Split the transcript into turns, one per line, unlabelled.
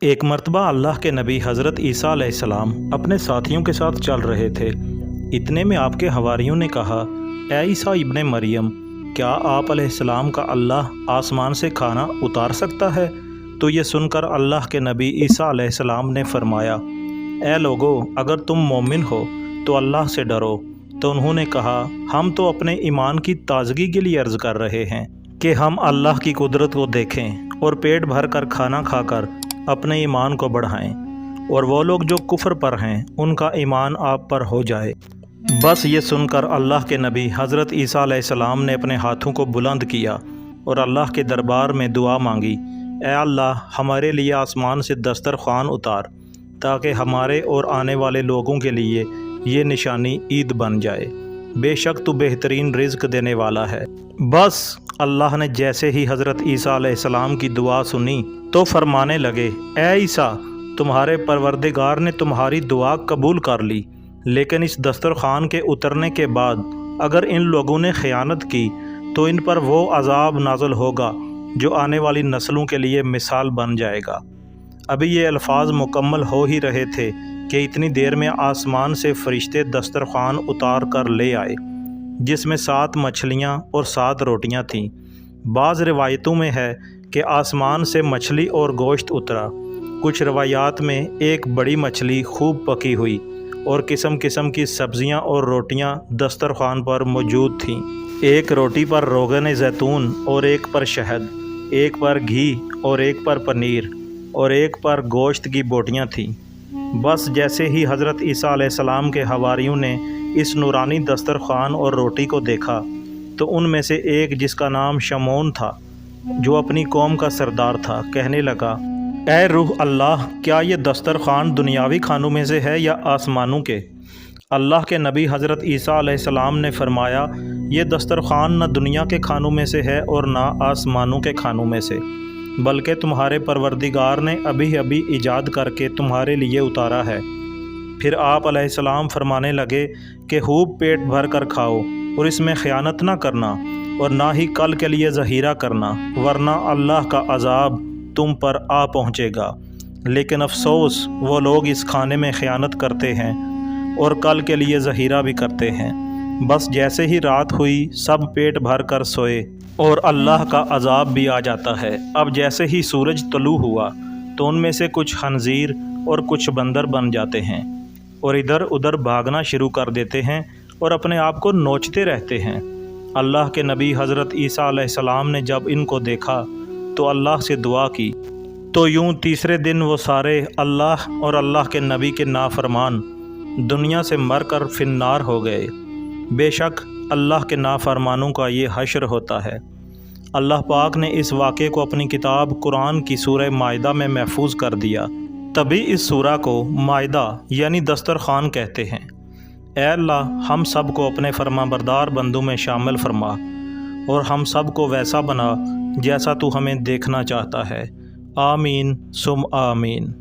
ایک مرتبہ اللہ کے نبی حضرت عیسیٰ علیہ السلام اپنے ساتھیوں کے ساتھ چل رہے تھے۔ اتنے میں آپ کے حواریوں نے کہا، اے عیسیٰ ابن مریم، کیا آپ علیہ السلام کا اللہ آسمان سے کھانا اتار سکتا ہے؟ تو یہ سن کر اللہ کے نبی عیسیٰ علیہ السلام نے فرمایا، اے لوگو، اگر تم مومن ہو تو اللہ سے ڈرو۔ تو انہوں نے کہا، ہم تو اپنے ایمان کی تازگی کے لیے عرض کر رہے ہیں کہ ہم اللہ کی قدرت کو دیکھیں اور پیٹ بھر کر کھانا کھا کر اپنے ایمان کو بڑھائیں، اور وہ لوگ جو کفر پر ہیں ان کا ایمان آپ پر ہو جائے۔ بس یہ سن کر اللہ کے نبی حضرت عیسیٰ علیہ السلام نے اپنے ہاتھوں کو بلند کیا اور اللہ کے دربار میں دعا مانگی، اے اللہ، ہمارے لیے آسمان سے دسترخوان اتار تاکہ ہمارے اور آنے والے لوگوں کے لیے یہ نشانی عید بن جائے۔ بے شک تو بہترین رزق دینے والا ہے۔ بس اللہ نے جیسے ہی حضرت عیسیٰ علیہ السلام کی دعا سنی تو فرمانے لگے، اے عیسیٰ، تمہارے پروردگار نے تمہاری دعا قبول کر لی، لیکن اس دسترخوان کے اترنے کے بعد اگر ان لوگوں نے خیانت کی تو ان پر وہ عذاب نازل ہوگا جو آنے والی نسلوں کے لیے مثال بن جائے گا۔ ابھی یہ الفاظ مکمل ہو ہی رہے تھے کہ اتنی دیر میں آسمان سے فرشتے دسترخوان اتار کر لے آئے، جس میں 7 مچھلیاں اور 7 روٹیاں تھیں۔ بعض روایتوں میں ہے کہ آسمان سے مچھلی اور گوشت اترا۔ کچھ روایات میں ایک بڑی مچھلی خوب پکی ہوئی اور قسم قسم کی سبزیاں اور روٹیاں دسترخوان پر موجود تھیں۔ ایک روٹی پر روغن زیتون اور ایک پر شہد، ایک پر گھی اور ایک پر پنیر اور ایک پر گوشت کی بوٹیاں تھیں۔ بس جیسے ہی حضرت عیسیٰ علیہ السلام کے حواریوں نے اس نورانی دسترخوان اور روٹی کو دیکھا تو ان میں سے ایک، جس کا نام شمعون تھا، جو اپنی قوم کا سردار تھا، کہنے لگا، اے روح اللہ، کیا یہ دسترخوان دنیاوی کھانوں میں سے ہے یا آسمانوں کے؟ اللہ کے نبی حضرت عیسیٰ علیہ السلام نے فرمایا، یہ دسترخوان نہ دنیا کے کھانوں میں سے ہے اور نہ آسمانوں کے کھانوں میں سے، بلکہ تمہارے پروردگار نے ابھی ابھی ایجاد کر کے تمہارے لیے اتارا ہے۔ پھر آپ علیہ السلام فرمانے لگے کہ خوب پیٹ بھر کر کھاؤ اور اس میں خیانت نہ کرنا اور نہ ہی کل کے لیے ذخیرہ کرنا، ورنہ اللہ کا عذاب تم پر آ پہنچے گا۔ لیکن افسوس، وہ لوگ اس کھانے میں خیانت کرتے ہیں اور کل کے لیے ذخیرہ بھی کرتے ہیں۔ بس جیسے ہی رات ہوئی سب پیٹ بھر کر سوئے اور اللہ کا عذاب بھی آ جاتا ہے۔ اب جیسے ہی سورج طلوع ہوا تو ان میں سے کچھ خنزیر اور کچھ بندر بن جاتے ہیں اور ادھر ادھر بھاگنا شروع کر دیتے ہیں اور اپنے آپ کو نوچتے رہتے ہیں۔ اللہ کے نبی حضرت عیسیٰ علیہ السلام نے جب ان کو دیکھا تو اللہ سے دعا کی، تو یوں تیسرے دن وہ سارے اللہ اور اللہ کے نبی کے نافرمان دنیا سے مر کر فی النار ہو گئے۔ بے شک اللہ کے نافرمانوں کا یہ حشر ہوتا ہے۔ اللہ پاک نے اس واقعے کو اپنی کتاب قرآن کی سورہ مائدہ میں محفوظ کر دیا، تبھی اس سورہ کو مائدہ یعنی دسترخوان کہتے ہیں۔ اے اللہ، ہم سب کو اپنے فرما بردار بندوں میں شامل فرما اور ہم سب کو ویسا بنا جیسا تو ہمیں دیکھنا چاہتا ہے۔ آمین ثم آمین۔